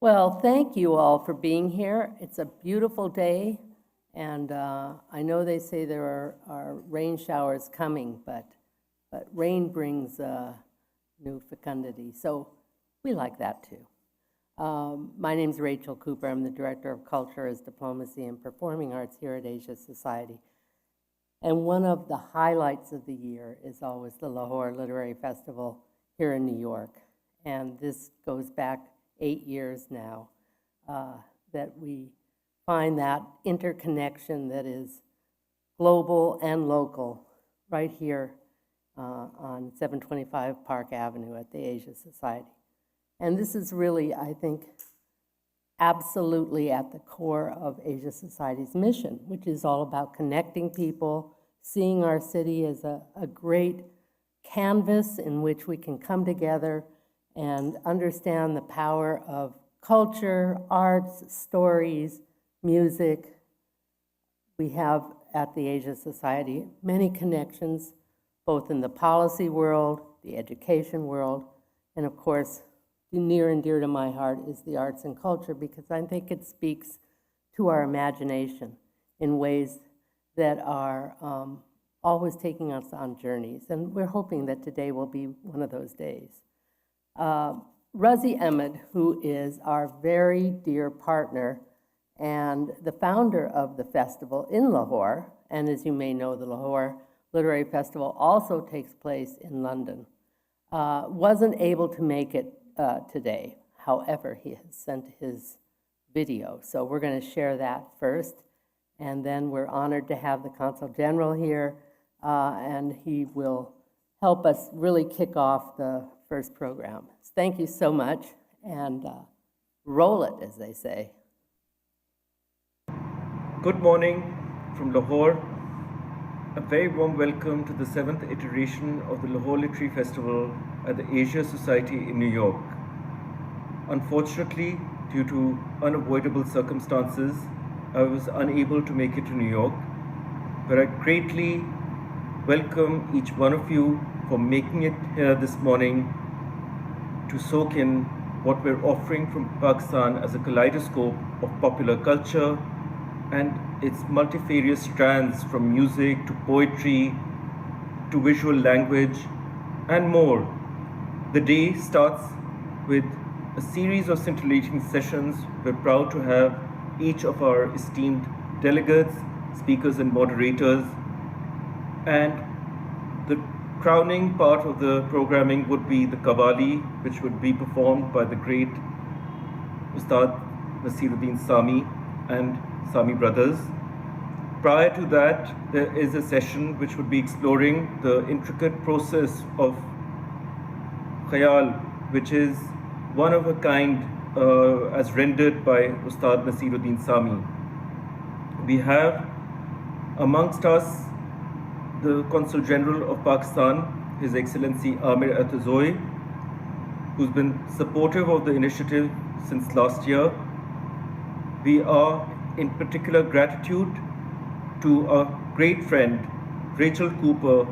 Well, thank you all for being here. It's a beautiful day, and I know they say there are rain showers coming, but rain brings new fecundity, so we like that too. My name's Rachel Cooper. I'm the Director of Culture, Diplomacy, and Performing Arts here at Asia Society. And one of the highlights of the year is always the Lahore Literary Festival here in New York. And this goes back 8 years now, that we find that interconnection that is global and local right here on 725 Park Avenue at the Asia Society. And this is really, I think, absolutely at the core of Asia Society's mission, which is all about connecting people, seeing our city as a great canvas in which we can come together and understand the power of culture, arts, stories, music. We have at the Asia Society many connections, both in the policy world, the education world, and of course, near and dear to my heart is the arts and culture, because I think it speaks to our imagination in ways that are always taking us on journeys. And we're hoping that today will be one of those days. Razi Ahmed, who is our very dear partner and the founder of the festival in Lahore, and as you may know, the Lahore Literary Festival also takes place in London, wasn't able to make it today. However, he has sent his video, so we're going to share that first, and then we're honored to have the Consul General here, and he will help us really kick off the first program. Thank you so much, and roll it, as they say. Good morning from Lahore. A very warm welcome to the 7th iteration of the Lahore Literary Festival at the Asia Society in New York. Unfortunately, due to unavoidable circumstances, I was unable to make it to New York, but I greatly welcome each one of you for making it here this morning to soak in what we're offering from Pakistan as a kaleidoscope of popular culture and its multifarious strands, from music to poetry to visual language and more. The day starts with a series of scintillating sessions. We're proud to have each of our esteemed delegates, speakers and moderators, and the crowning part of the programming would be the Qawwali, which would be performed by the great Ustad Nasiruddin Sami and Sami brothers. Prior to that, there is a session which would be exploring the intricate process of khayal, which is one of a kind as rendered by Ustad Nasiruddin Sami. We have amongst us the Consul General of Pakistan, His Excellency Aamer Atozai, who's been supportive of the initiative since last year. We are in particular gratitude to our great friend, Rachel Cooper,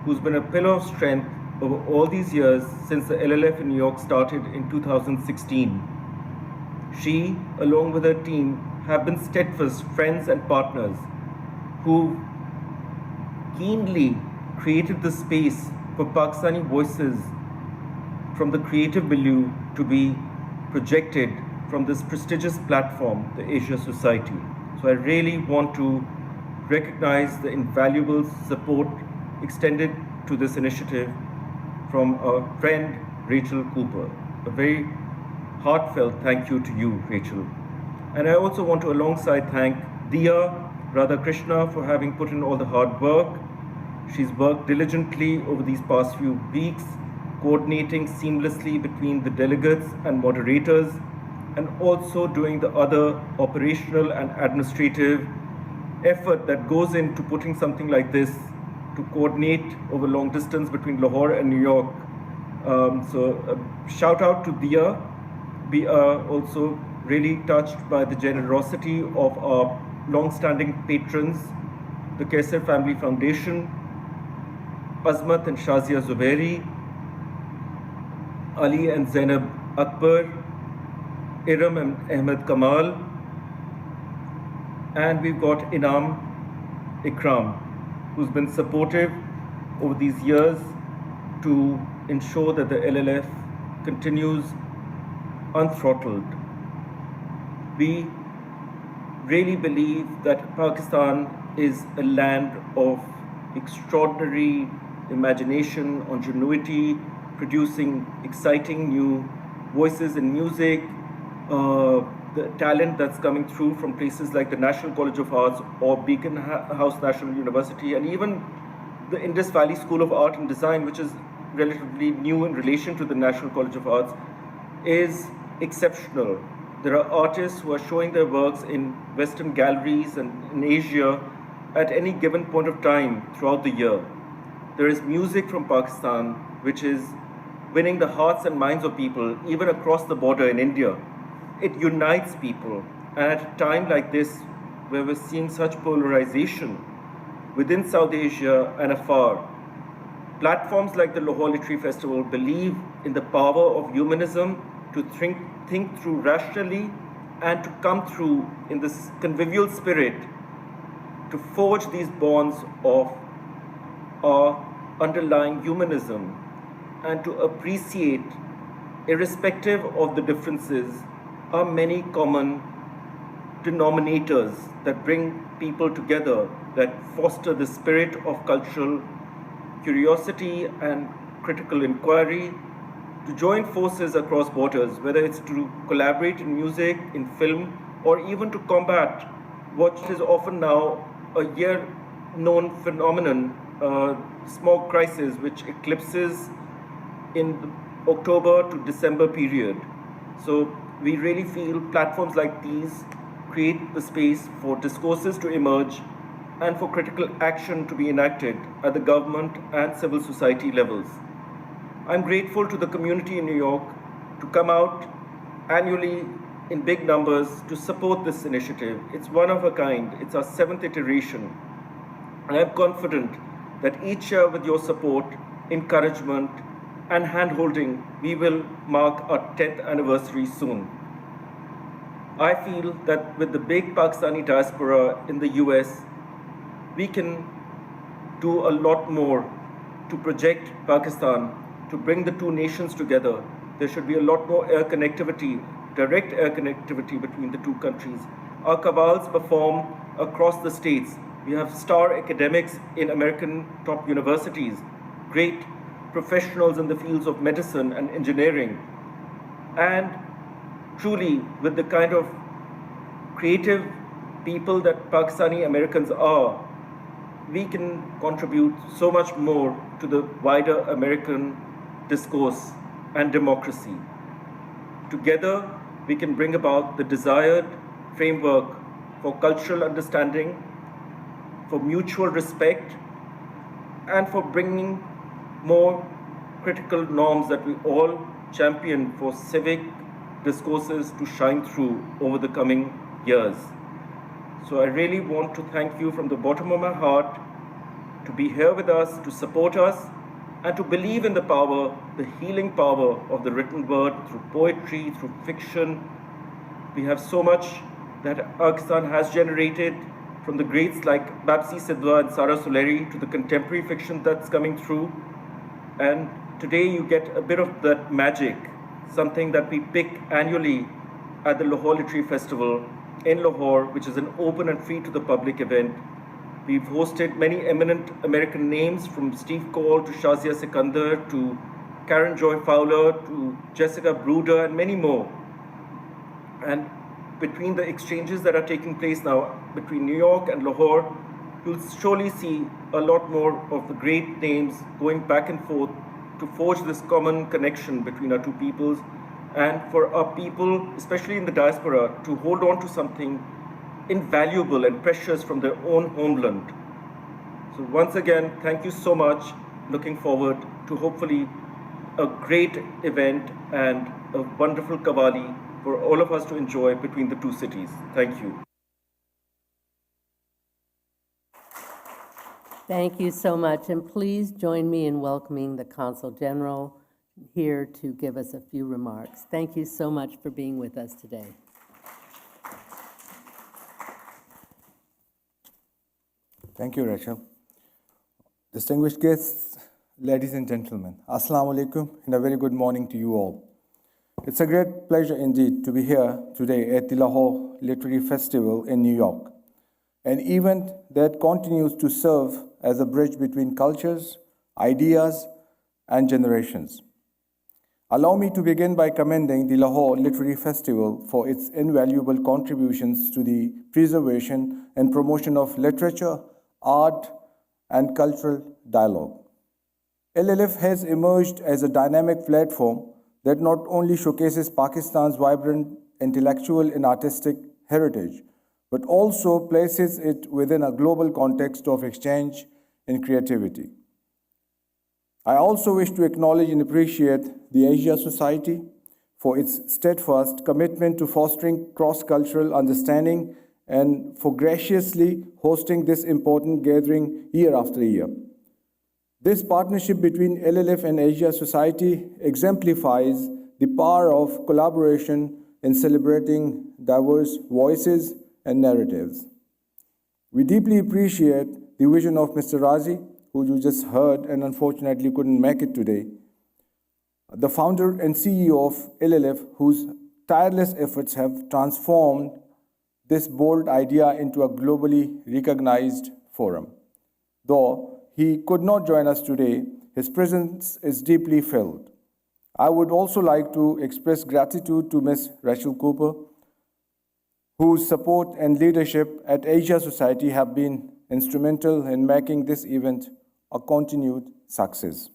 who's been a pillar of strength over all these years since the LLF in New York started in 2016. She, along with her team, have been steadfast friends and partners who keenly created the space for Pakistani voices from the creative milieu to be projected from this prestigious platform, the Asia Society. So I really want to recognize the invaluable support extended to this initiative from our friend Rachel Cooper. A very heartfelt thank you to you, Rachel. And I also want to alongside thank Diya Radhakrishna for having put in all the hard work. She's worked diligently over these past few weeks, coordinating seamlessly between the delegates and moderators, and also doing the other operational and administrative effort that goes into putting something like this to coordinate over long distance between Lahore and New York. So shout out to Diya. We are also really touched by the generosity of our long-standing patrons, the Kaisar Family Foundation, Azmat and Shazia Zubairi, Ali and Zainab Akbar, Iram Ahmed Kamal, and we've got Inam Ikram, who's been supportive over these years to ensure that the LLF continues unthrottled. We really believe that Pakistan is a land of extraordinary imagination, ingenuity, producing exciting new voices in music, the talent that's coming through from places like the National College of Arts or Beacon House National University, and even the Indus Valley School of Art and Design, which is relatively new in relation to the National College of Arts, is exceptional. There are artists who are showing their works in Western galleries and in Asia at any given point of time throughout the year. There is music from Pakistan, which is winning the hearts and minds of people, even across the border in India. It unites people. And at a time like this, where we're seeing such polarization within South Asia and afar, platforms like the Lahore Literary Festival believe in the power of humanism to think through rationally and to come through in this convivial spirit to forge these bonds of our underlying humanism and to appreciate, irrespective of the differences, our many common denominators that bring people together, that foster the spirit of cultural curiosity and critical inquiry, to join forces across borders, whether it's to collaborate in music, in film, or even to combat what is often now a year-known phenomenon, smog crisis, which eclipses in the October to December period. So we really feel platforms like these create the space for discourses to emerge and for critical action to be enacted at the government and civil society levels. I'm grateful to the community in New York to come out annually in big numbers to support this initiative. It's one of a kind. It's our 7th iteration. And I'm confident that each year with your support, encouragement, and hand-holding, we will mark our 10th anniversary soon. I feel that with the big Pakistani diaspora in the US, we can do a lot more to project Pakistan, to bring the two nations together. There should be a lot more air connectivity, direct air connectivity between the two countries. Our cabals perform across the states. We have star academics in American top universities, great professionals in the fields of medicine and engineering. And truly, with the kind of creative people that Pakistani Americans are, we can contribute so much more to the wider American discourse and democracy. Together, we can bring about the desired framework for cultural understanding, for mutual respect, and for bringing more critical norms that we all champion for civic discourses to shine through over the coming years. So I really want to thank you from the bottom of my heart to be here with us, to support us, and to believe in the power, the healing power of the written word through poetry, through fiction. We have so much that Pakistan has generated, from the greats like Babsi Sidhwa and Sara Suleri to the contemporary fiction that's coming through. And today you get a bit of that magic, something that we pick annually at the Lahore Literary Festival in Lahore, which is an open and free to the public event. We've hosted many eminent American names, from Steve Cole to Shazia Sikandar to Karen Joy Fowler to Jessica Bruder and many more. And between the exchanges that are taking place now between New York and Lahore, you'll surely see a lot more of the great names going back and forth to forge this common connection between our two peoples, and for our people, especially in the diaspora, to hold on to something invaluable and precious from their own homeland. So once again, thank you so much. Looking forward to hopefully a great event and a wonderful Qawwali for all of us to enjoy between the two cities. Thank you. Thank you so much, and please join me in welcoming the Consul General, here to give us a few remarks. Thank you so much for being with us today. Thank you, Rachel. Distinguished guests, ladies and gentlemen, Assalamu alaikum and a very good morning to you all. It's a great pleasure indeed to be here today at the Lahore Literary Festival in New York, an event that continues to serve as a bridge between cultures, ideas, and generations. Allow me to begin by commending the Lahore Literary Festival for its invaluable contributions to the preservation and promotion of literature, art, and cultural dialogue. LLF has emerged as a dynamic platform that not only showcases Pakistan's vibrant intellectual and artistic heritage, but also places it within a global context of exchange and creativity. I also wish to acknowledge and appreciate the Asia Society for its steadfast commitment to fostering cross-cultural understanding and for graciously hosting this important gathering year after year. This partnership between LLF and Asia Society exemplifies the power of collaboration in celebrating diverse voices and narratives. We deeply appreciate the vision of Mr. Razi, who you just heard and unfortunately couldn't make it today, the founder and CEO of LLF, whose tireless efforts have transformed this bold idea into a globally recognized forum. Though he could not join us today, his presence is deeply felt. I would also like to express gratitude to Ms. Rachel Cooper, whose support and leadership at Asia Society have been instrumental in making this event a continued success.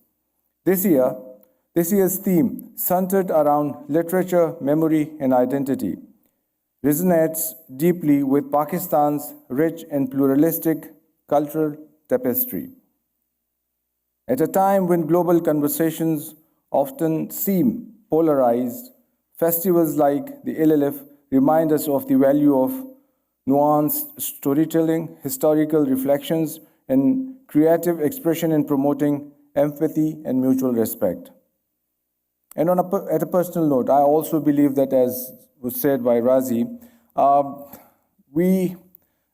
This year's theme, centered around literature, memory, and identity, resonates deeply with Pakistan's rich and pluralistic cultural tapestry. At a time when global conversations often seem polarized, festivals like the LLF remind us of the value of nuanced storytelling, historical reflections, and creative expression in promoting empathy and mutual respect. And at a personal note, I also believe that, as was said by Razi,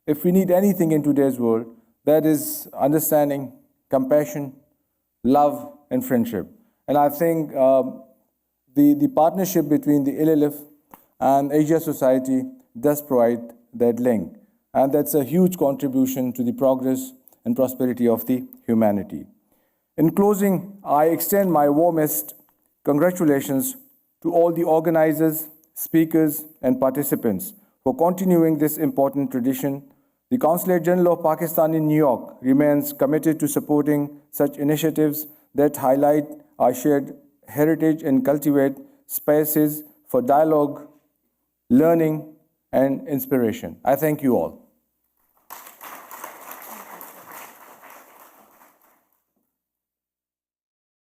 if we need anything in today's world, that is understanding, compassion, love, and friendship. And I think the partnership between the LLF and Asia Society does provide that link. And that's a huge contribution to the progress and prosperity of the humanity. In closing, I extend my warmest congratulations to all the organizers, speakers, and participants for continuing this important tradition. The Consulate General of Pakistan in New York remains committed to supporting such initiatives that highlight our shared heritage and cultivate spaces for dialogue, learning, and inspiration. I thank you all.